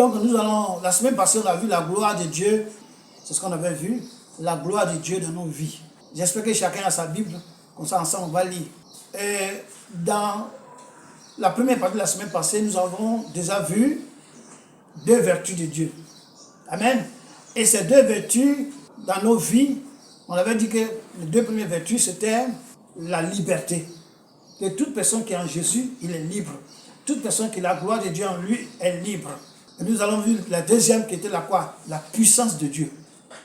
Donc nous allons, la semaine passée, on a vu la gloire de Dieu. C'est ce qu'on avait vu, la gloire de Dieu dans nos vies. J'espère que chacun a sa Bible, comme ça ensemble on va lire. Et dans la première partie de la semaine passée, nous avons déjà vu 2 vertus de Dieu. Amen. Et ces 2 vertus, dans nos vies, on avait dit que les 2 premières vertus, c'était la liberté. Que toute personne qui est en Jésus, il est libre. Toute personne qui a la gloire de Dieu en lui est libre. Et nous allons voir la deuxième qui était la quoi? La puissance de Dieu.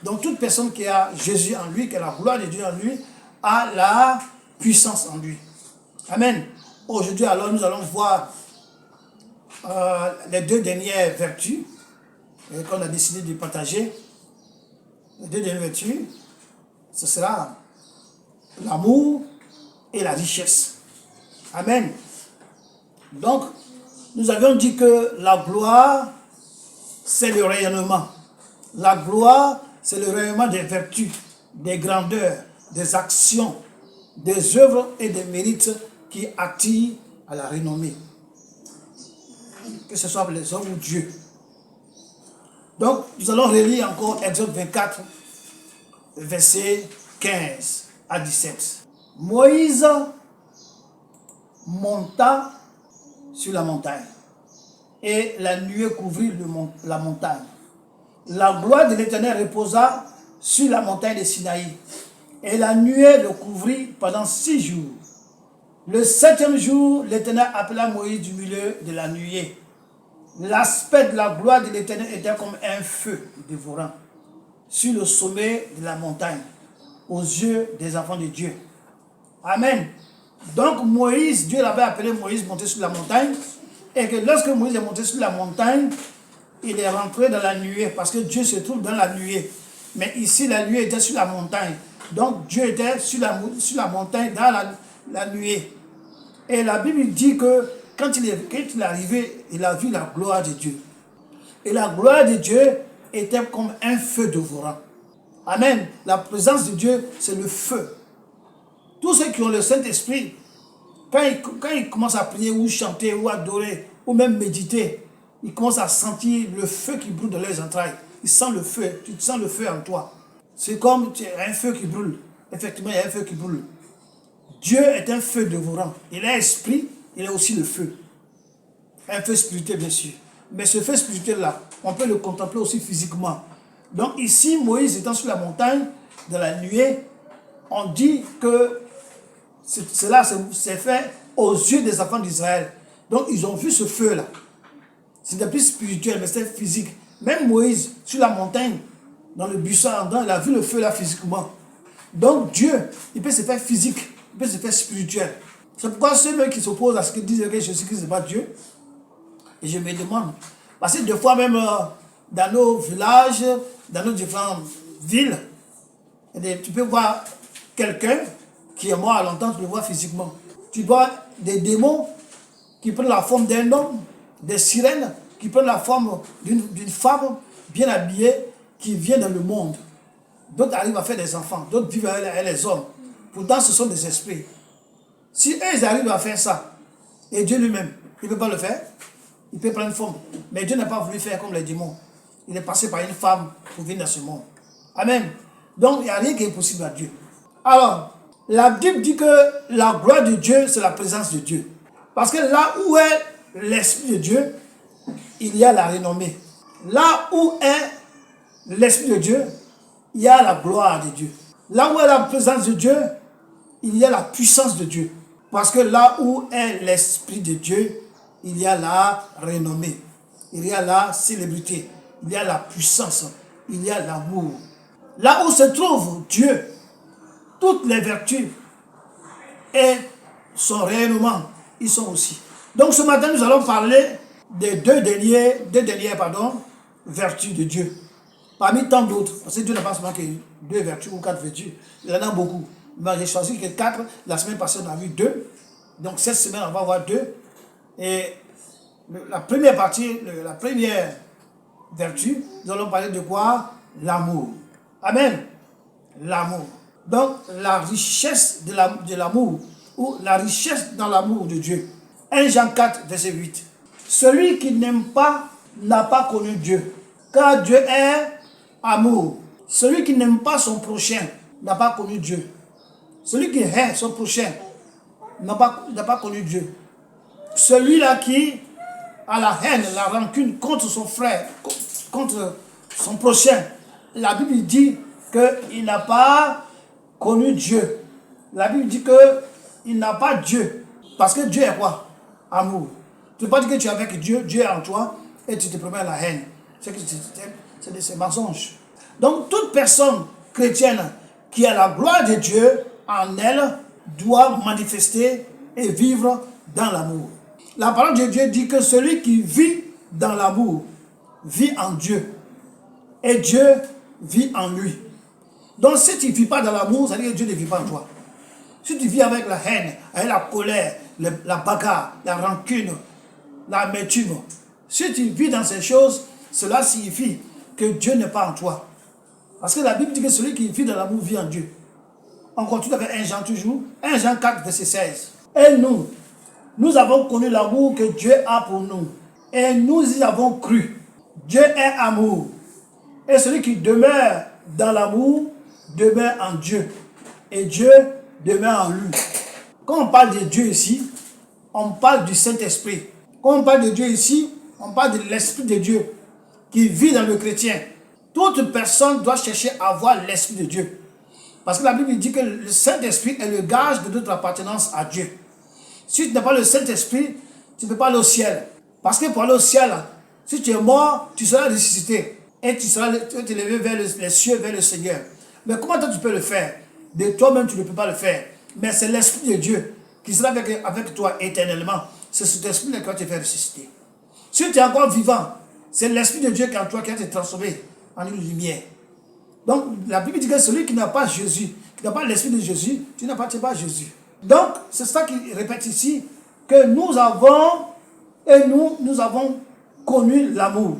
Donc toute personne qui a Jésus en lui, qui a la gloire de Dieu en lui, a la puissance en lui. Amen. Aujourd'hui alors nous allons voir les 2 dernières vertus qu'on a décidé de partager. Les 2 dernières vertus, ce sera l'amour et la richesse. Amen. Donc, nous avions dit que la gloire, c'est le rayonnement. La gloire, c'est le rayonnement des vertus, des grandeurs, des actions, des œuvres et des mérites qui attirent à la renommée. Que ce soit les hommes ou Dieu. Donc, nous allons relire encore Exode 24, versets 15 à 17. Moïse monta sur la montagne et la nuée couvrit la montagne. La gloire de l'Éternel reposa sur la montagne de Sinaï et la nuée le couvrit pendant 6 jours. Le 7e jour, l'Éternel appela Moïse du milieu de la nuée. L'aspect de la gloire de l'Éternel était comme un feu dévorant sur le sommet de la montagne, aux yeux des enfants de Dieu. Amen. Donc Moïse, Dieu l'avait appelé Moïse monter sur la montagne, et que lorsque Moïse est monté sur la montagne, il est rentré dans la nuée, parce que Dieu se trouve dans la nuée. Mais ici, la nuée était sur la montagne. Donc Dieu était sur la montagne, dans la nuée. Et la Bible dit que quand il est arrivé, il a vu la gloire de Dieu. Et la gloire de Dieu était comme un feu dévorant. Amen. La présence de Dieu, c'est le feu. Tous ceux qui ont le Saint-Esprit, quand ils commencent à prier ou chanter ou adorer ou même méditer, ils commencent à sentir le feu qui brûle dans leurs entrailles. Ils sentent le feu, tu sens le feu en toi. C'est comme un feu qui brûle. Effectivement, il y a un feu qui brûle. Dieu est un feu dévorant. Il est esprit, il est aussi le feu. Un feu spirituel, bien sûr. Mais ce feu spirituel-là, on peut le contempler aussi physiquement. Donc ici, Moïse étant sur la montagne, dans la nuée, on dit que cela s'est fait aux yeux des enfants d'Israël. Donc ils ont vu ce feu-là. C'était plus spirituel, mais c'était physique. Même Moïse, sur la montagne, dans le buisson ardent, il a vu le feu-là physiquement. Donc Dieu, il peut se faire physique, il peut se faire spirituel. C'est pourquoi ceux qui s'opposent à ce que disent que Jésus-Christ n'est pas Dieu, et je me demande, parce que des fois même dans nos villages, dans nos différentes villes, tu peux voir quelqu'un qui est mort à longtemps, tu le vois physiquement. Tu vois des démons qui prennent la forme d'un homme, des sirènes qui prennent la forme d'une femme bien habillée qui vient dans le monde. D'autres arrivent à faire des enfants, d'autres vivent avec les hommes. Pourtant, ce sont des esprits. Si eux, ils arrivent à faire ça, et Dieu lui-même, il ne peut pas le faire, il peut prendre une forme. Mais Dieu n'a pas voulu faire comme les démons. Il est passé par une femme pour venir dans ce monde. Amen. Donc, il n'y a rien qui est possible à Dieu. Alors, la Bible dit que la gloire de Dieu, c'est la présence de Dieu. Parce que là où est l'Esprit de Dieu, il y a la renommée. Là où est l'Esprit de Dieu, il y a la gloire de Dieu. Là où est la présence de Dieu, il y a la puissance de Dieu. Parce que là où est l'Esprit de Dieu, il y a la renommée. Il y a la célébrité. Il y a la puissance. Il y a l'amour. Là où se trouve Dieu, toutes les vertus et son rayonnement, ils sont aussi. Donc ce matin, nous allons parler des deux dernières vertus de Dieu. Parmi tant d'autres, parce que Dieu n'a pas seulement que 2 vertus ou 4 vertus, il y en a beaucoup. Mais j'ai choisi que 4, la semaine passée on a vu 2. Donc cette semaine on va voir 2. Et la première partie, la première vertu, nous allons parler de quoi? L'amour. Amen. L'amour. Donc la richesse de l'amour, ou la richesse dans l'amour de Dieu. 1 Jean 4, verset 8. Celui qui n'aime pas n'a pas connu Dieu. Car Dieu est amour. Celui qui n'aime pas son prochain n'a pas connu Dieu. Celui qui hait son prochain n'a pas connu Dieu. Celui-là qui a la haine, la rancune contre son frère, contre son prochain, la Bible dit qu'il n'a pas connu Dieu. La Bible dit qu'il n'a pas Dieu. Parce que Dieu est quoi? Amour. Tu ne peux pas dire que tu es avec Dieu, Dieu est en toi, et tu te promets la haine. C'est des mensonges. Donc toute personne chrétienne qui a la gloire de Dieu en elle doit manifester et vivre dans l'amour. La parole de Dieu dit que celui qui vit dans l'amour vit en Dieu et Dieu vit en lui. Donc si tu ne vis pas dans l'amour, ça veut dire que Dieu ne vit pas en toi. Si tu vis avec la haine, avec la colère, la bagarre, la rancune, l'amertume, si tu vis dans ces choses, cela signifie que Dieu n'est pas en toi. Parce que la Bible dit que celui qui vit dans l'amour vit en Dieu. On continue avec 1 Jean toujours. 1 Jean 4, verset 16. Et nous avons connu l'amour que Dieu a pour nous. Et nous y avons cru. Dieu est amour. Et celui qui demeure dans l'amour demeure en Dieu. Et Dieu demeure en lui. Quand on parle de Dieu ici, on parle du Saint-Esprit. Quand on parle de Dieu ici, on parle de l'Esprit de Dieu qui vit dans le chrétien. Toute personne doit chercher à avoir l'Esprit de Dieu. Parce que la Bible dit que le Saint-Esprit est le gage de notre appartenance à Dieu. Si tu n'as pas le Saint-Esprit, tu ne peux pas aller au ciel. Parce que pour aller au ciel, si tu es mort, tu seras ressuscité. Et tu seras élevé vers les cieux, vers le Seigneur. Mais comment toi tu peux le faire? De toi-même, tu ne peux pas le faire. Mais c'est l'Esprit de Dieu qui sera avec toi éternellement. C'est cet esprit qui va te faire ressusciter. Si tu es encore vivant, c'est l'Esprit de Dieu qui est en toi qui va te transformer en une lumière. Donc, la Bible dit que celui qui n'a pas Jésus, qui n'a pas l'Esprit de Jésus, tu n'appartiens pas à Jésus. Donc, c'est ça qu'il répète ici, que nous avons connu l'amour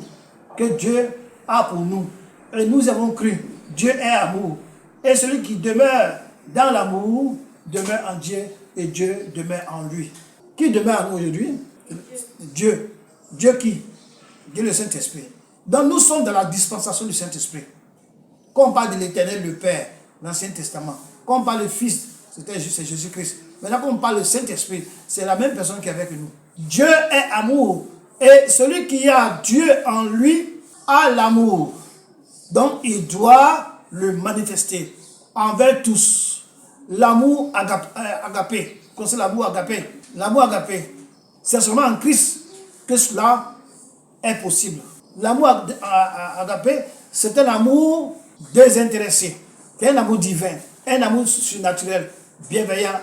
que Dieu a pour nous. Et nous avons cru. Dieu est amour. Et celui qui demeure dans l'amour demeure en Dieu et Dieu demeure en lui. Qui demeure en nous aujourd'hui? Dieu. Dieu qui? Dieu le Saint-Esprit. Donc nous sommes dans la dispensation du Saint-Esprit. Quand on parle de l'Éternel, le Père, l'Ancien Testament, quand on parle de Fils, c'est Jésus-Christ. Maintenant, quand on parle de Saint-Esprit, c'est la même personne qui est avec nous. Dieu est amour. Et celui qui a Dieu en lui a l'amour. Donc, il doit le manifester envers tous. L'amour agapé. Quand c'est l'amour agapé? L'amour agapé, c'est seulement en Christ que cela est possible. L'amour agapé, c'est un amour désintéressé. C'est un amour divin, un amour surnaturel, bienveillant,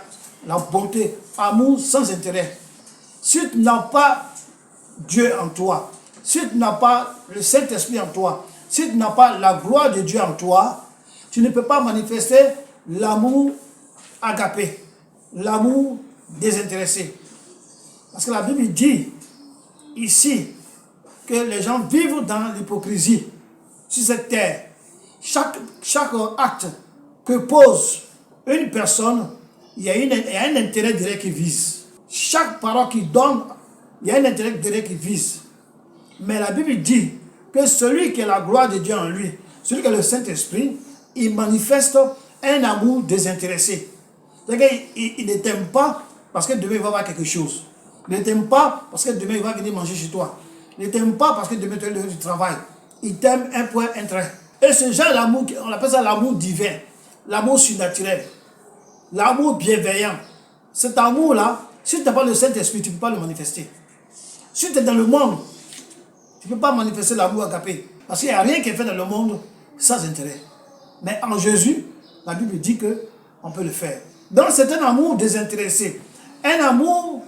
la bonté, amour sans intérêt. Si tu n'as pas Dieu en toi, si tu n'as pas le Saint-Esprit en toi, si tu n'as pas la gloire de Dieu en toi, tu ne peux pas manifester l'amour agapé, l'amour désintéressé. Parce que la Bible dit ici que les gens vivent dans l'hypocrisie sur cette terre. Chaque acte que pose une personne, il y a un intérêt direct qui vise. Chaque parole qu'il donne, il y a un intérêt direct qui vise. Mais la Bible dit que celui qui a la gloire de Dieu en lui, celui qui a le Saint-Esprit, il manifeste un amour désintéressé. C'est-à-dire qu'il ne t'aime pas parce que demain il va avoir quelque chose. Il ne t'aime pas parce que demain il va venir manger chez toi. Il ne t'aime pas parce que demain tu vas du travail. Il t'aime un point, un trait. Et ce genre d'amour, on appelle ça l'amour divin, l'amour surnaturel, l'amour bienveillant. Cet amour-là, si tu n'as pas le Saint-Esprit, tu ne peux pas le manifester. Si tu es dans le monde, tu ne peux pas manifester l'amour agapé. Parce qu'il n'y a rien qui est fait dans le monde sans intérêt. Mais en Jésus, la Bible dit qu'on peut le faire. Donc c'est un amour désintéressé. Un amour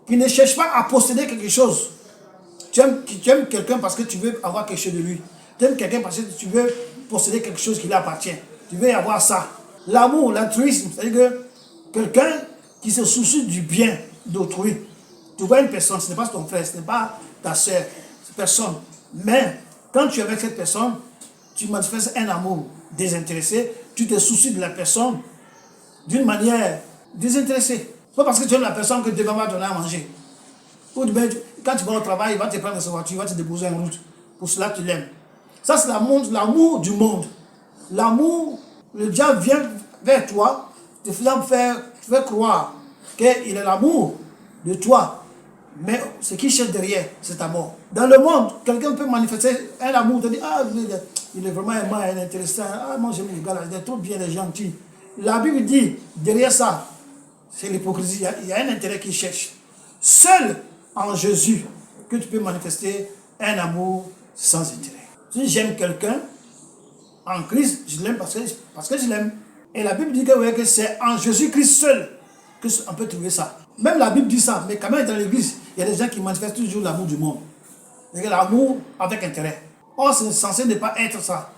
qui ne cherche pas à posséder quelque chose. Tu aimes quelqu'un parce que tu veux avoir quelque chose de lui. Tu aimes quelqu'un parce que tu veux posséder quelque chose qui lui appartient. Tu veux avoir ça. L'amour, l'altruisme, c'est-à-dire que quelqu'un qui se soucie du bien d'autrui. Tu vois une personne, ce n'est pas ton frère, ce n'est pas ta soeur, cette personne. Mais quand tu es avec cette personne, tu manifestes un amour désintéressé, tu te soucies de la personne d'une manière désintéressée. Pas parce que tu aimes la personne que tu vas donner à manger. Ou bien Quand tu vas au travail, il va te prendre sa voiture, il va te déposer en route. Pour cela, tu l'aimes. Ça, c'est l'amour du monde. L'amour, le diable vient vers toi, te faisant faire croire qu'il est l'amour de toi. Mais ce qu'il cherche derrière, c'est ta mort. Dans le monde, quelqu'un peut manifester un amour, te dire, ah, il est vraiment aimant, il est intéressant, ah, moi j'aime les gars là, il est trop bien, il est gentil. La Bible dit, derrière ça, c'est l'hypocrisie, il y a un intérêt qu'il cherche. Seul en Jésus que tu peux manifester un amour sans intérêt. Si j'aime quelqu'un, en Christ, je l'aime parce que je l'aime. Et la Bible dit que c'est en Jésus-Christ seul qu'on peut trouver ça. Même la Bible dit ça, mais quand même dans l'église, il y a des gens qui manifestent toujours l'amour du monde. L'amour avec intérêt. Or, c'est censé ne pas être ça.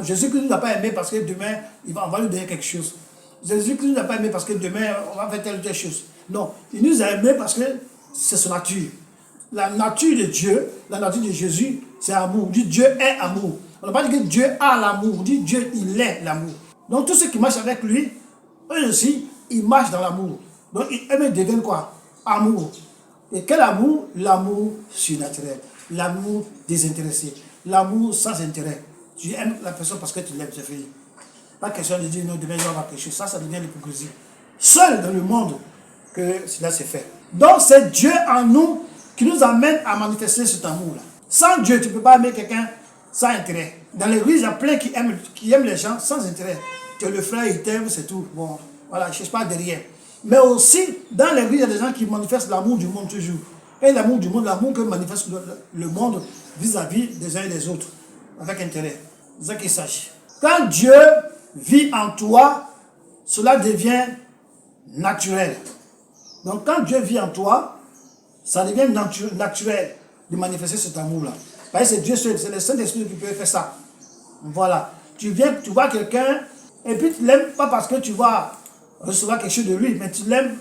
Jésus-Christ ne nous a pas aimé parce que demain, on va lui donner quelque chose. Jésus-Christ ne nous a pas aimé parce que demain, on va faire telle ou telle chose. Non, il nous a aimé parce que c'est son nature. La nature de Dieu, la nature de Jésus, c'est amour. On dit Dieu est amour. On n'a pas dit que Dieu a l'amour. On dit Dieu, il est l'amour. Donc, tous ceux qui marchent avec lui, eux aussi, ils marchent dans l'amour. Donc, eux deviennent quoi? Amour. Et quel amour? L'amour surnaturel. L'amour désintéressé. L'amour sans intérêt. Tu aimes la personne parce que tu l'aimes, c'est fini. Pas question de dire non, demain je vais avoir quelque chose. Ça devient l'hypocrisie. Seul dans le monde que cela s'est fait. Donc, c'est Dieu en nous qui nous amène à manifester cet amour-là. Sans Dieu, tu ne peux pas aimer quelqu'un sans intérêt. Dans l'église, il y a plein qui aiment les gens sans intérêt. Tu es le frère, il t'aime, c'est tout. Bon, voilà, je ne cherche pas derrière. Mais aussi, dans l'église, il y a des gens qui manifestent l'amour du monde toujours. Et l'amour du monde, l'amour que manifeste le monde vis-à-vis des uns et des autres, avec intérêt. C'est ça qu'il s'agit. Quand Dieu vit en toi, cela devient naturel. Donc quand Dieu vit en toi, ça devient naturel de manifester cet amour-là. Parce que c'est Dieu seul, c'est le Saint-Esprit qui peut faire ça. Voilà. Tu viens, tu vois quelqu'un, et puis tu l'aimes pas parce que tu vas recevoir quelque chose de lui, mais tu l'aimes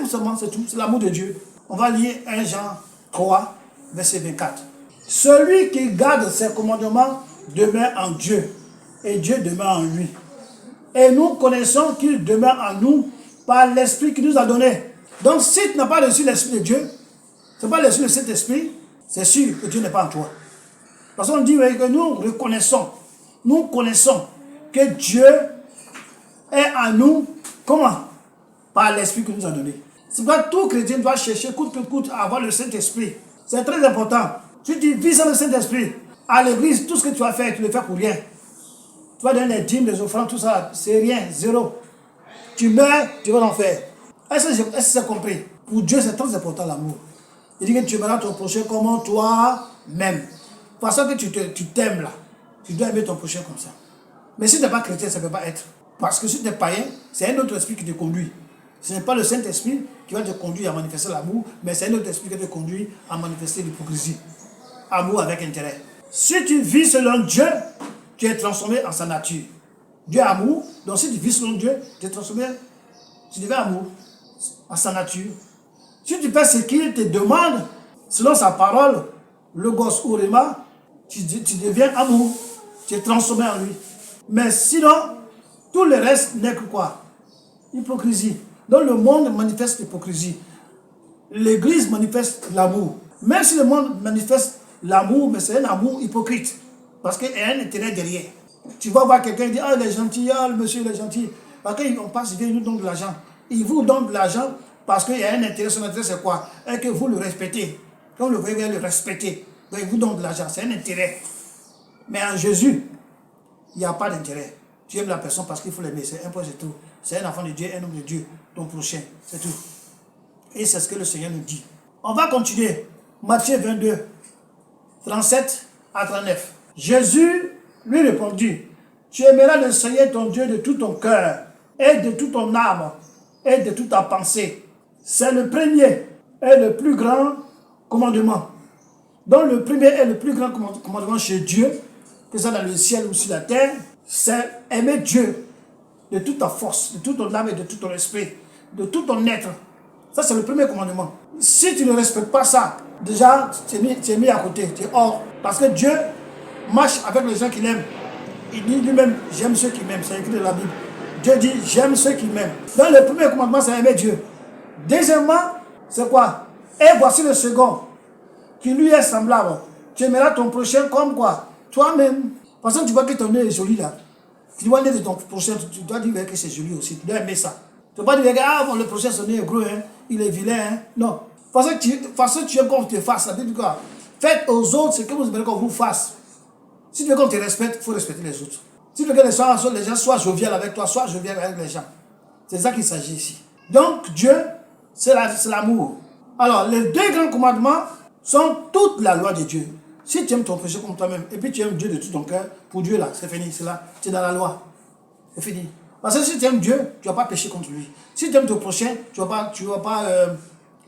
seulement, c'est tout, c'est l'amour de Dieu. On va lire 1 Jean 3, verset 24. Celui qui garde ses commandements demeure en Dieu, et Dieu demeure en lui. Et nous connaissons qu'il demeure en nous par l'Esprit qu'il nous a donné. Donc si tu n'as pas reçu l'Esprit de Dieu, ce n'est pas l'Esprit de cet Esprit, c'est sûr que Dieu n'est pas en toi. Parce qu'on dit que nous connaissons que Dieu est en nous, comment? Par l'Esprit qu'il nous a donné. C'est pourquoi tout chrétien doit chercher coûte que coûte à avoir le Saint-Esprit. C'est très important. Si tu vis sans le Saint-Esprit, à l'église, tout ce que tu vas faire, tu le fais pour rien. Tu vas donner les dîmes, les offrandes, tout ça, c'est rien, zéro. Tu meurs, tu vas en faire. Est-ce que c'est compris? Pour Dieu, c'est très important l'amour. Il dit que tu aimeras ton prochain comme toi-même. Parce que tu t'aimes là, tu dois aimer ton prochain comme ça. Mais si tu n'es pas chrétien, ça ne peut pas être. Parce que si tu es païen, c'est un autre esprit qui te conduit. Ce n'est pas le Saint-Esprit qui va te conduire à manifester l'amour, mais c'est un autre esprit qui te conduit à manifester l'hypocrisie. Amour avec intérêt. Si tu vis selon Dieu, tu es transformé en sa nature. Dieu est amour, donc si tu vis selon Dieu, tu es transformé, tu deviens amour, en sa nature. Si tu fais ce qu'il te demande, selon sa parole, le gosse ou Réma, tu deviens amour, tu es transformé en lui. Mais sinon, tout le reste n'est que quoi? Hypocrisie. Donc le monde manifeste l'hypocrisie. L'église manifeste l'amour. Même si le monde manifeste l'amour, mais c'est un amour hypocrite. Parce qu'il y a un intérêt derrière. Tu vas voir quelqu'un qui dit, ah, il est gentil, ah, le monsieur, il est gentil. Parce qu'on passe, il nous donne de l'argent. Il vous donne de l'argent parce qu'il y a un intérêt. Son intérêt, c'est quoi? Et que vous le respectez. Quand vous le voyez, le respecter. Donc, il vous donne de l'argent. C'est un intérêt. Mais en Jésus, il n'y a pas d'intérêt. Tu aimes la personne parce qu'il faut l'aimer. C'est un point, c'est tout. C'est un enfant de Dieu, un homme de Dieu, ton prochain. C'est tout. Et c'est ce que le Seigneur nous dit. On va continuer. Matthieu 22, 37 à 39. Jésus lui répondit, tu aimeras le Seigneur ton Dieu de tout ton cœur, et de toute ton âme, et de toute ta pensée. C'est le premier et le plus grand commandement. Donc le premier et le plus grand commandement chez Dieu, que ça dans le ciel ou sur la terre, c'est aimer Dieu de toute ta force, de toute ton âme et de tout ton esprit, de tout ton être. Ça, c'est le premier commandement. Si tu ne respectes pas ça, déjà, tu es mis à côté, tu es hors. Parce que Dieu marche avec les gens qu'il aime. Il dit lui-même, j'aime ceux qui m'aiment. C'est écrit dans la Bible. Dieu dit, j'aime ceux qui m'aiment. Donc, le premier commandement, c'est aimer Dieu. Deuxièmement, c'est quoi? Et voici le second. qui lui est semblable. Tu aimeras ton prochain comme quoi? Toi-même. Parce que tu vois que ton nez est joli là. Tu vois le nez de ton prochain, tu dois dire que c'est joli aussi. Tu dois aimer ça. Tu ne peux pas dire que ah, bon, le prochain, son nez est gros, hein, il est vilain. Hein. Non. Parce que tu aimes qu'on te fasse. La Bible dit quoi? Faites aux autres ce que vous aimez qu'on vous fasse. Si tu veux qu'on te respecte, il faut respecter les autres. Si tu veux que les gens soient joviales avec toi, sois jovial avec les gens. C'est ça qu'il s'agit ici. Donc Dieu, c'est l'amour. Alors, les deux grands commandements sont toute la loi de Dieu. Si tu aimes ton péché comme toi-même, et puis tu aimes Dieu de tout ton cœur, pour Dieu là, c'est fini, c'est là, tu es dans la loi. C'est fini. Parce que si tu aimes Dieu, tu ne vas pas pécher contre lui. Si tu aimes ton prochain, tu ne vas pas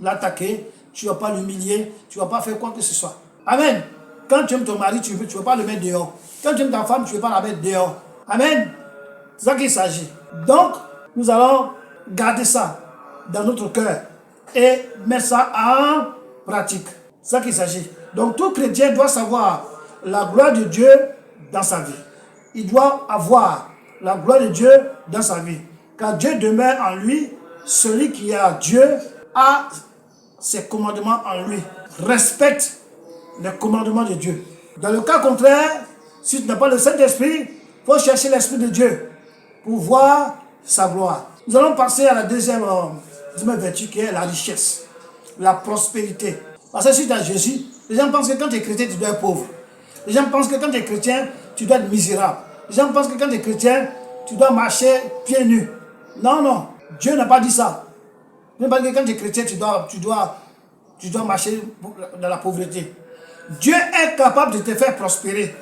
l'attaquer, tu ne vas pas l'humilier, tu ne vas pas faire quoi que ce soit. Amen. Quand tu aimes ton mari, tu ne veux pas le mettre dehors. Quand tu aimes ta femme, tu ne veux pas la mettre dehors. Amen. C'est ça qu'il s'agit. Donc, nous allons garder ça dans notre cœur et mettre ça en pratique. C'est ça qu'il s'agit. Donc, tout chrétien doit savoir la gloire de Dieu dans sa vie. Il doit avoir la gloire de Dieu dans sa vie. Car Dieu demeure en lui, celui qui a Dieu a ses commandements en lui. Respecte les commandements de Dieu. Dans le cas contraire, si tu n'as pas le Saint-Esprit, il faut chercher l'Esprit de Dieu pour voir sa gloire. Nous allons passer à la deuxième vertu qui est la richesse, la prospérité. Parce que si tu as Jésus, les gens pensent que quand tu es chrétien, tu dois être pauvre. Les gens pensent que quand tu es chrétien, tu dois être misérable. Les gens pensent que quand tu es chrétien, tu dois marcher pieds nus. Non, non, Dieu n'a pas dit ça. Dieu n'a pas dit que quand tu es chrétien, tu dois marcher dans la pauvreté. Dieu est capable de te faire prospérer.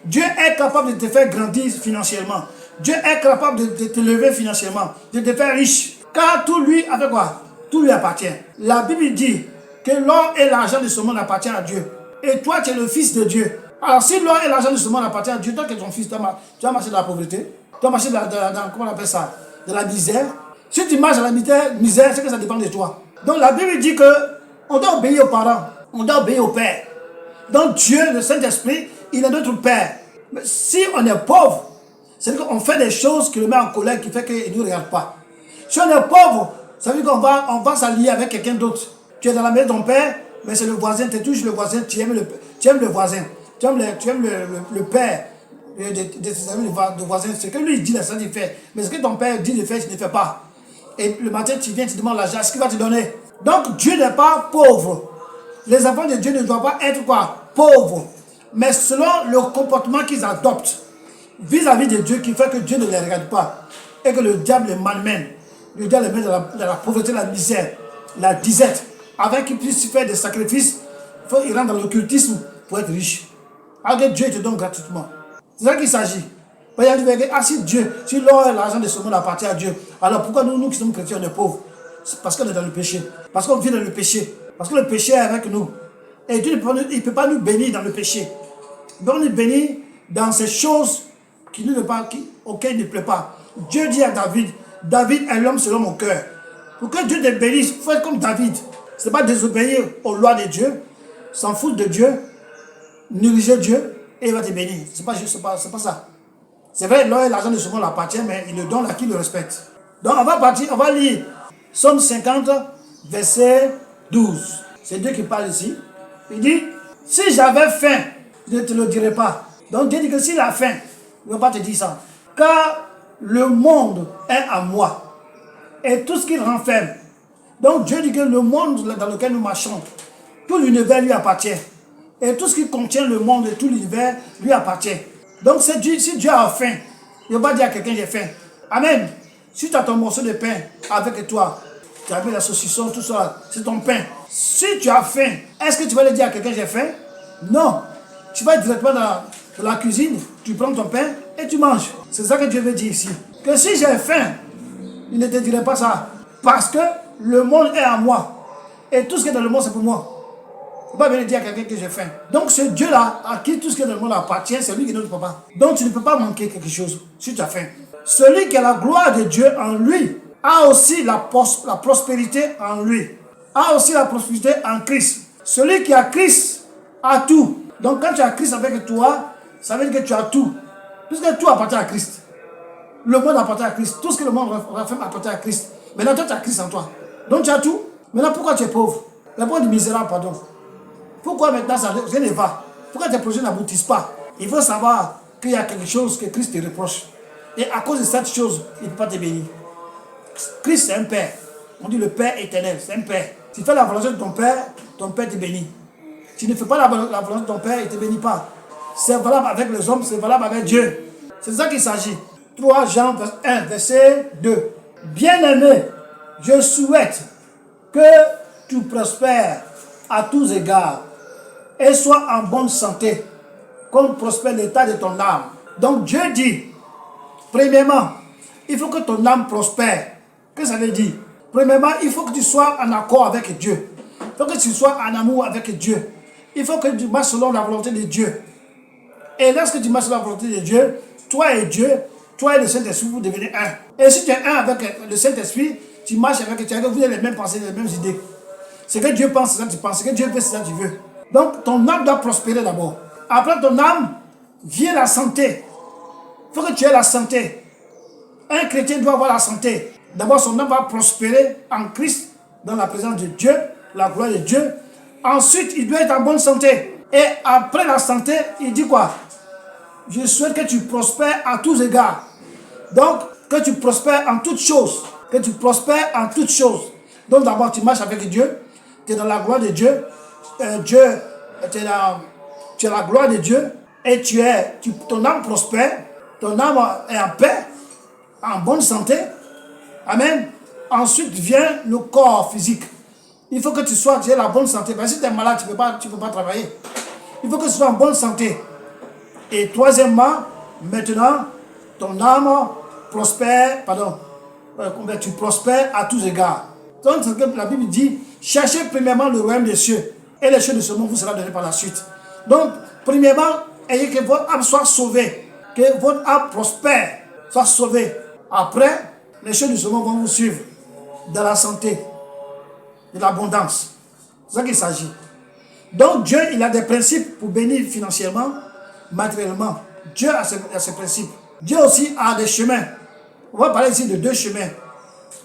Dieu est capable de te faire grandir financièrement. Dieu est capable de te lever financièrement, de te faire riche. Car tout lui, avec quoi? Tout lui appartient. La Bible dit que l'or et l'argent de ce monde appartiennent à Dieu. Et toi, tu es le fils de Dieu. Alors, si l'or et l'argent de ce monde appartiennent à Dieu, toi qui es ton fils, tu vas marcher dans la pauvreté. Tu vas marcher dans comment on appelle ça? De la misère. Si tu marches dans la misère, c'est que ça dépend de toi. Donc, la Bible dit que on doit obéir aux parents. On doit obéir au Père. Donc, Dieu, le Saint-Esprit, il est notre Père. Mais si on est pauvre, c'est-à-dire qu'on fait des choses qui le met en colère, qui fait qu'il ne nous regarde pas. Si on est pauvre, ça veut dire qu'on va s'allier avec quelqu'un d'autre. Tu es dans la maison de ton père, mais c'est le voisin, tu touches le voisin, tu aimes le voisin, tu aimes le père de tes amis de voisin. Ce que lui dit, ça il fait. Mais ce que ton père dit de faire, tu ne fais pas. Et le matin, tu viens, tu demandes l'argent, ce qu'il va te donner. Donc Dieu n'est pas pauvre. Les enfants de Dieu ne doivent pas être quoi? Pauvres. Mais selon le comportement qu'ils adoptent vis-à-vis de Dieu, qui fait que Dieu ne les regarde pas et que le diable les malmène. Le diable les met dans la pauvreté, la misère, la disette. Avec qu'il puisse faire des sacrifices, il rentre dans l'occultisme pour être riche. Alors que Dieu te donne gratuitement. C'est ça qu'il s'agit. Si l'or et l'argent de ce monde appartient à Dieu, alors pourquoi nous qui sommes chrétiens, on est pauvres? C'est parce qu'on est dans le péché. Parce qu'on vit dans le péché. Parce que le péché est avec nous. Et Dieu ne peut pas nous bénir dans le péché. Il doit nous bénir dans ces choses auxquelles il ne plaît pas. Dieu dit à David, David est l'homme selon mon cœur. Pour que Dieu te bénisse, il faut être comme David. Ce n'est pas désobéir aux lois de Dieu, s'en foutre de Dieu, négliger Dieu, et il va te bénir. Ce n'est pas ça. C'est vrai, l'or et l'argent de ce monde appartient, mais il le donne à qui le respecte. Donc on va lire Psaume 50, verset 12. C'est Dieu qui parle ici. Il dit, si j'avais faim, je ne te le dirais pas. Donc Dieu dit que s'il a faim, il ne va pas te dire ça. Car le monde est à moi. Et tout ce qu'il renferme. Donc Dieu dit que le monde dans lequel nous marchons, tout l'univers lui appartient. Et tout ce qui contient le monde et tout l'univers lui appartient. Donc si Dieu a faim, il ne va pas dire à quelqu'un j'ai faim. Amen. Si tu as ton morceau de pain avec toi, tu as mis la saucisson, tout ça, c'est ton pain. Si tu as faim, est-ce que tu vas le dire à quelqu'un j'ai faim? Non. Tu vas directement dans la cuisine, tu prends ton pain et tu manges. C'est ça que Dieu veut dire ici. Que si j'ai faim, il ne te dirait pas ça. Parce que le monde est à moi. Et tout ce qui est dans le monde, c'est pour moi. Il ne faut pas venir dire à quelqu'un que j'ai faim. Donc ce Dieu-là, à qui tout ce qui est dans le monde appartient, c'est lui qui est notre papa. Donc tu ne peux pas manquer quelque chose si tu as faim. Celui qui a la gloire de Dieu en lui, a aussi la prospérité en lui. A aussi la prospérité en Christ. Celui qui a Christ a tout. Donc quand tu as Christ avec toi, ça veut dire que tu as tout. Puisque tout appartient à Christ. Le monde appartient à Christ. Tout ce que le monde renferme appartient à Christ. Maintenant toi tu as Christ en toi. Donc tu as tout. Maintenant pourquoi tu es pauvre? La pauvre du misérable, pardon. Pourquoi maintenant ça rien ne va? Pourquoi tes projets n'aboutissent pas? Il faut savoir qu'il y a quelque chose que Christ te reproche. Et à cause de cette chose, il ne peut pas te bénir. Christ, c'est un Père. On dit le Père éternel, c'est un Père. Si tu fais la volonté de ton Père te bénit. Si tu ne fais pas la volonté de ton Père, il ne te bénit pas. C'est valable avec les hommes, c'est valable avec Dieu. C'est de ça qu'il s'agit. 3 Jean 1, verset 2. Bien-aimé, je souhaite que tu prospères à tous égards et sois en bonne santé, comme prospère l'état de ton âme. Donc Dieu dit, premièrement, il faut que ton âme prospère. Qu'est-ce que ça veut dire? Premièrement, il faut que tu sois en accord avec Dieu. Il faut que tu sois en amour avec Dieu. Il faut que tu marches selon la volonté de Dieu. Et lorsque tu marches selon la volonté de Dieu, toi et Dieu, toi et le Saint-Esprit, vous devenez un. Et si tu es un avec le Saint-Esprit, tu marches avec Dieu, vous avez les mêmes pensées, les mêmes idées. Ce que Dieu pense, c'est ça que tu penses. Ce que Dieu veut, c'est ça que tu veux. Donc, ton âme doit prospérer d'abord. Après ton âme, vient la santé. Il faut que tu aies la santé. Un chrétien doit avoir la santé. D'abord, son âme va prospérer en Christ, dans la présence de Dieu, la gloire de Dieu. Ensuite, il doit être en bonne santé. Et après la santé, il dit quoi? Je souhaite que tu prospères à tous égards. Donc, que tu prospères en toutes choses. Que tu prospères en toutes choses. Donc, d'abord, tu marches avec Dieu. Tu es dans la gloire de Dieu. Tu es dans la gloire de Dieu. Et ton âme prospère. Ton âme est en paix, en bonne santé. Amen. Ensuite vient le corps physique. Il faut que tu aies la bonne santé. Parce que si tu es malade, tu ne peux pas travailler. Il faut que tu sois en bonne santé. Et troisièmement, maintenant, ton âme prospère, tu prospères à tous égards. Donc, c'est ce que la Bible dit, cherchez premièrement le royaume des cieux, et les choses de ce monde vous sera donné par la suite. Donc, premièrement, ayez que votre âme soit sauvée, que votre âme prospère, soit sauvée. Après, les choses de ce monde vont vous suivre dans la santé, de l'abondance. C'est ça qu'il s'agit. Donc, Dieu, il a des principes pour bénir financièrement, matériellement. Dieu a ses principes. Dieu aussi a des chemins. On va parler ici de 2 chemins.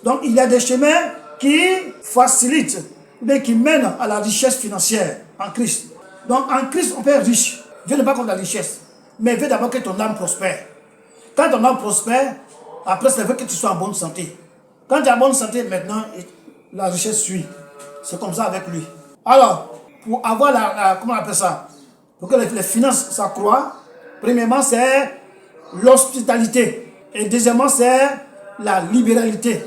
Donc, il y a des chemins qui facilitent, mais qui mènent à la richesse financière en Christ. Donc, en Christ, on peut être riche. Dieu n'est pas contre la richesse, mais il veut d'abord que ton âme prospère. Quand ton âme prospère, après, c'est vrai que tu sois en bonne santé. Quand tu es en bonne santé, maintenant, la richesse suit. C'est comme ça avec lui. Alors, pour avoir comment on appelle ça? Pour que les finances s'accroissent, premièrement, c'est l'hospitalité. Et deuxièmement, c'est la libéralité.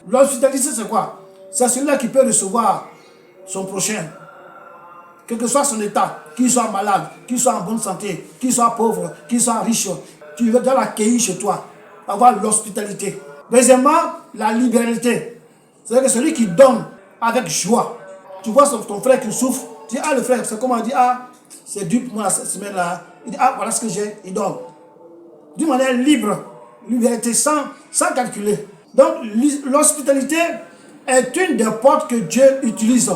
L'hospitalité, c'est quoi? C'est celui-là qui peut recevoir son prochain. Quel que soit son état, qu'il soit malade, qu'il soit en bonne santé, qu'il soit pauvre, qu'il soit riche, tu dois l'accueillir chez toi. Avoir l'hospitalité. Deuxièmement, la libéralité. C'est-à-dire que celui qui donne avec joie. Tu vois ton frère qui souffre, tu dis, le frère, c'est comment? Il dit, c'est dur pour moi cette semaine-là. Il dit, voilà ce que j'ai, il donne. D'une manière libre, liberté, sans calculer. Donc, l'hospitalité est une des portes que Dieu utilise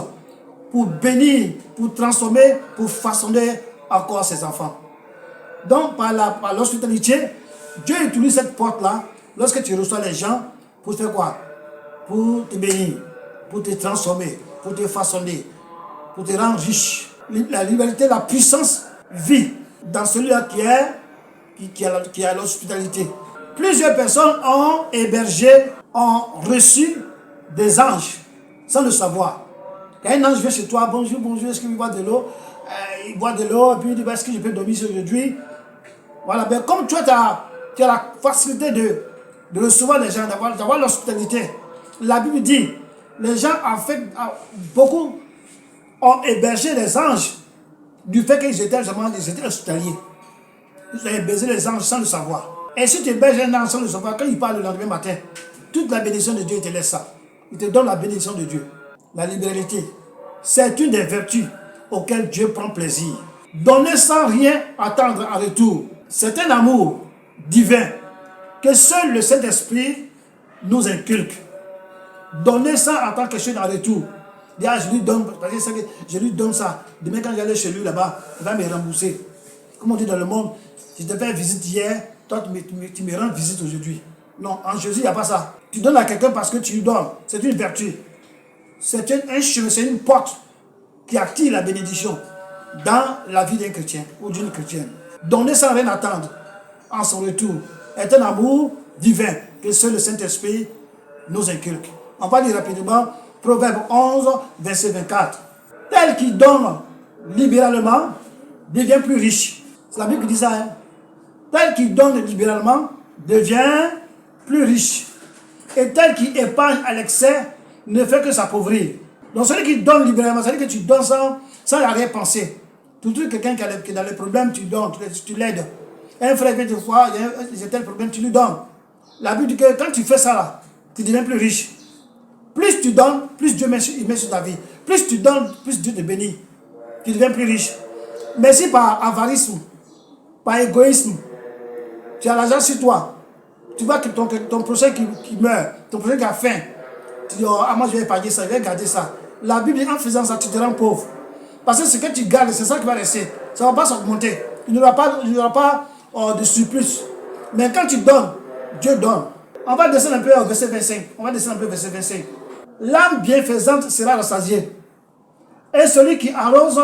pour bénir, pour transformer, pour façonner encore ses enfants. Donc, par l'hospitalité, Dieu utilise cette porte-là lorsque tu reçois les gens pour faire quoi? Pour te bénir, pour te transformer, pour te façonner, pour te rendre riche. La liberté, la puissance vit dans celui-là qui a l'hospitalité. Plusieurs personnes ont reçu des anges sans le savoir. Quand un ange vient chez toi, bonjour, est-ce qu'il boit de l'eau? Il boit de l'eau, et puis il dit, est-ce que je peux dormir aujourd'hui? Voilà, ben comme toi, tu as la facilité de recevoir les gens, d'avoir l'hospitalité. La Bible dit, les gens, en fait, beaucoup ont hébergé les anges du fait qu'ils étaient hospitaliers. Ils ont hébergé les anges sans le savoir. Et si tu héberges un ange sans le savoir, quand il parle le lendemain matin, toute la bénédiction de Dieu te laisse ça. Il te donne la bénédiction de Dieu. La libéralité, c'est une des vertus auxquelles Dieu prend plaisir. Donner sans rien attendre en retour. C'est un amour divin que seul le Saint-Esprit nous inculque. Donner sans attendre quelque chose en retour. Dire, je lui donne, parce que je lui donne ça. Demain, quand j'allais chez lui là-bas, il va me rembourser. Comme on dit dans le monde, je te fais visite hier, toi tu me rends visite aujourd'hui. Non, en Jésus, il n'y a pas ça. Tu donnes à quelqu'un parce que tu lui donnes. C'est une vertu. C'est un chemin, c'est une porte qui attire la bénédiction. dans la vie d'un chrétien ou d'une chrétienne. Donner sans rien attendre en son retour est un amour divin que seul le Saint-Esprit nous inculque. On va lire rapidement Proverbe 11, verset 24. Tel qui donne libéralement devient plus riche. C'est la Bible qui dit ça. Hein? Tel qui donne libéralement devient plus riche. Et tel qui épargne à l'excès ne fait que s'appauvrir. Donc celui qui donne libéralement, c'est-à-dire que tu donnes sans arrière-pensée. Toujours quelqu'un qui est dans les problèmes, tu donnes, tu l'aides. Un frère vient te voir, il y a tel problème, tu lui donnes. La Bible dit que quand tu fais ça là, tu deviens plus riche. Plus tu donnes, plus Dieu met sur ta vie. Plus tu donnes, plus Dieu te bénit. Tu deviens plus riche. Mais si par avarisme, par égoïsme, tu as l'argent sur toi, tu vois que ton prochain qui meurt, ton prochain qui a faim, tu dis, oh, moi je vais épargner ça, je vais garder ça. La Bible dit, en faisant ça, tu te rends pauvre. Parce que ce que tu gardes, c'est ça qui va rester. Ça ne va pas s'augmenter. Il n'y aura pas de surplus. Mais quand tu donnes, Dieu donne. On va descendre un peu au verset 25. On va descendre un peu au verset 25. L'âme bienfaisante sera rassasiée. Et celui qui arrose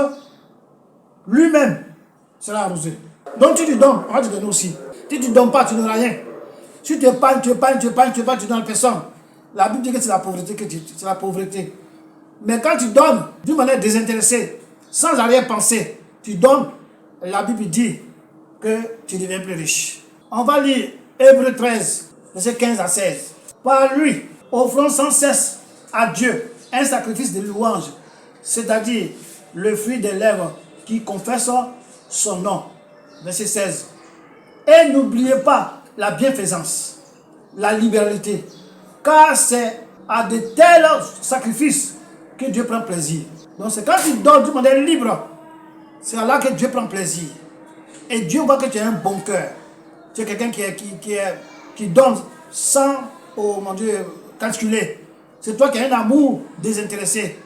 lui-même sera arrosé. Donc tu lui donnes, on va te donner aussi. Si tu ne donnes pas, tu n'auras rien. Si tu épargnes, tu donnes personne. La Bible dit que c'est la pauvreté c'est la pauvreté. Mais quand tu donnes d'une manière désintéressée, sans arrière-pensée, tu donnes, la Bible dit que tu deviens plus riche. On va lire Hébreux 13, verset 15 à 16. Par lui, offrons sans cesse à Dieu un sacrifice de louange, c'est-à-dire le fruit des lèvres qui confessent son nom. Verset 16. Et n'oubliez pas la bienfaisance, la libéralité, car c'est à de tels sacrifices que Dieu prend plaisir. Donc c'est quand tu donnes d'une manière libre, c'est là que Dieu prend plaisir. Et Dieu voit que tu as un bon cœur. Tu es quelqu'un qui donne sans, oh mon Dieu, calculer. C'est toi qui as un amour désintéressé.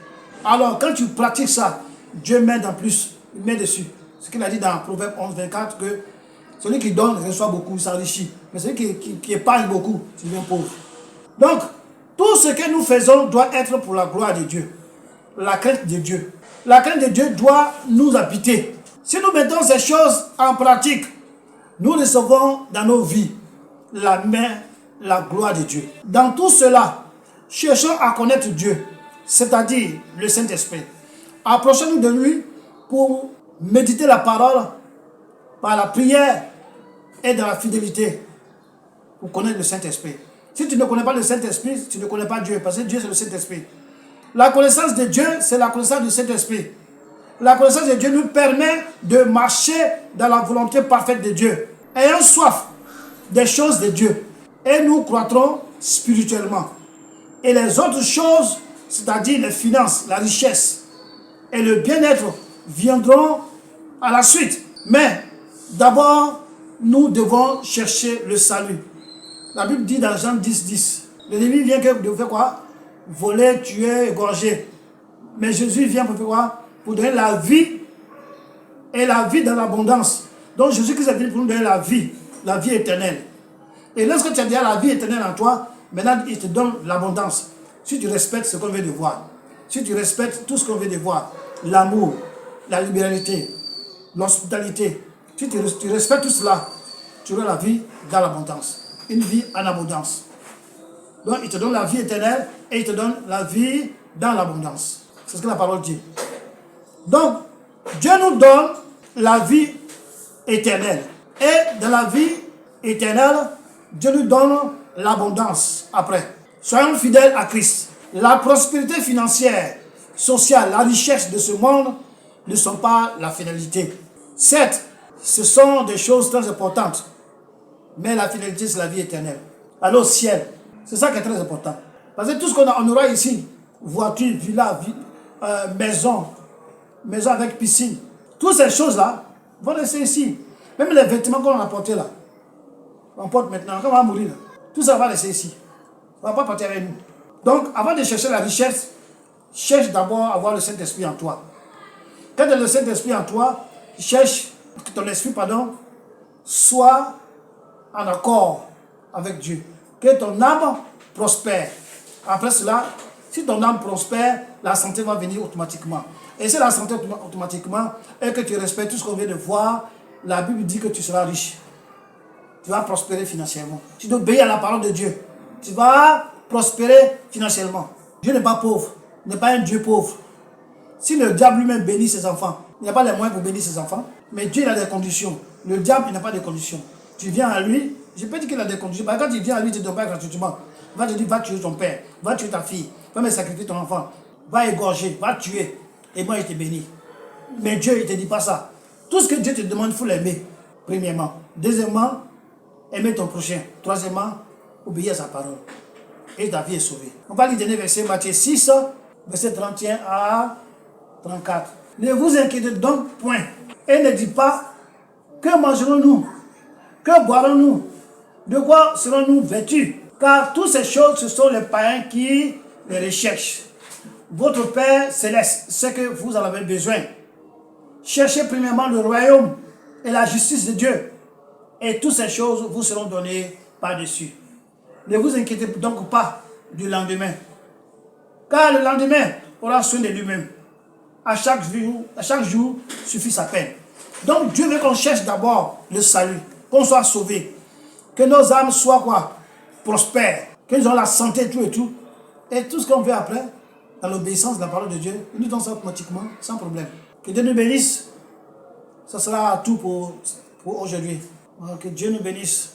Alors quand tu pratiques ça, Dieu met en plus, il met dessus. Ce qu'il a dit dans Proverbe 11, 24, que celui qui donne reçoit beaucoup, s'enrichit. Mais celui qui épargne beaucoup, il devient pauvre. Donc, tout ce que nous faisons doit être pour la gloire de Dieu. La crainte de Dieu. La crainte de Dieu doit nous habiter. Si nous mettons ces choses en pratique, nous recevons dans nos vies la gloire de Dieu. Dans tout cela, cherchons à connaître Dieu, c'est-à-dire le Saint-Esprit. Approchons-nous de lui pour méditer la parole par la prière et dans la fidélité pour connaître le Saint-Esprit. Si tu ne connais pas le Saint-Esprit, tu ne connais pas Dieu, parce que Dieu c'est le Saint-Esprit. La connaissance de Dieu, c'est la connaissance du Saint-Esprit. La connaissance de Dieu nous permet de marcher dans la volonté parfaite de Dieu. Ayons soif des choses de Dieu et nous croîtrons spirituellement. Et les autres choses, c'est-à-dire les finances, la richesse et le bien-être viendront à la suite. Mais d'abord, nous devons chercher le salut. La Bible dit dans Jean 10, 10, l'ennemi vient pour faire quoi? Voler, tuer, égorger. Mais Jésus vient pour faire quoi? Pour donner la vie et la vie dans l'abondance. Donc Jésus-Christ est venu pour nous donner la vie éternelle. Et lorsque tu as déjà la vie éternelle en toi, maintenant il te donne l'abondance. Si tu respectes ce qu'on veut de voir, si tu respectes tout ce qu'on veut de voir, l'amour, la libéralité, l'hospitalité, si tu respectes tout cela, tu auras la vie dans l'abondance. Une vie en abondance. Donc il te donne la vie éternelle et il te donne la vie dans l'abondance. C'est ce que la parole dit. Donc, Dieu nous donne la vie éternelle. Et dans la vie éternelle, Dieu nous donne l'abondance après. Soyons fidèles à Christ. La prospérité financière, sociale, la richesse de ce monde ne sont pas la finalité. Certes, ce sont des choses très importantes. Mais la finalité, c'est la vie éternelle. Aller au ciel. C'est ça qui est très important. Parce que tout ce qu'on aura ici, voiture, villa, maison avec piscine, toutes ces choses-là vont rester ici. Même les vêtements qu'on a portés là, on porte maintenant, quand on va mourir, là, tout ça va rester ici. On ne va pas partir avec nous. Donc, avant de chercher la richesse, cherche d'abord à avoir le Saint-Esprit en toi. Quand tu as le Saint-Esprit en toi, cherche que ton esprit, soit en accord avec Dieu. Que ton âme prospère. Après cela, si ton âme prospère, la santé va venir automatiquement. Et c'est la santé automatiquement, et que tu respectes tout ce qu'on vient de voir, la Bible dit que tu seras riche. Tu vas prospérer financièrement. Tu dois obéir à la parole de Dieu. Tu vas prospérer financièrement. Dieu n'est pas pauvre. Il n'est pas un Dieu pauvre. Si le diable lui-même bénit ses enfants, il n'a pas les moyens pour bénir ses enfants. Mais Dieu, il a des conditions. Le diable, il n'a pas de conditions. Tu viens à lui, je peux dire qu'il a des conditions. Quand tu viens à lui, tu ne donnes pas gratuitement. Il va te dire, va tuer ton père, va tuer ta fille, va me sacrifier ton enfant, va égorger, va tuer. Et moi, je te bénis. Mais Dieu, il ne te dit pas ça. Tout ce que Dieu te demande, il faut l'aimer, premièrement. Deuxièmement, aimer ton prochain. Troisièmement, obéir à sa parole. Et ta vie est sauvée. On va lire le dernier verset, Matthieu 6, verset 31 à 34. Ne vous inquiétez donc point. Et ne dites pas, que mangerons-nous? Que boirons-nous? De quoi serons-nous vêtus? Car toutes ces choses, ce sont les païens qui les recherchent. Votre Père céleste sait que vous en avez besoin. Cherchez premièrement le royaume et la justice de Dieu. Et toutes ces choses vous seront données par-dessus. Ne vous inquiétez donc pas du lendemain. Car le lendemain aura soin de lui-même. À chaque jour suffit sa peine. Donc Dieu veut qu'on cherche d'abord le salut, qu'on soit sauvé, que nos âmes soient quoi? Prospères, qu'ils ont la santé, tout et tout. Et tout ce qu'on veut après, dans l'obéissance de la parole de Dieu, il nous donne ça automatiquement, sans problème. Que Dieu nous bénisse. Ça sera tout pour aujourd'hui. Que Dieu nous bénisse.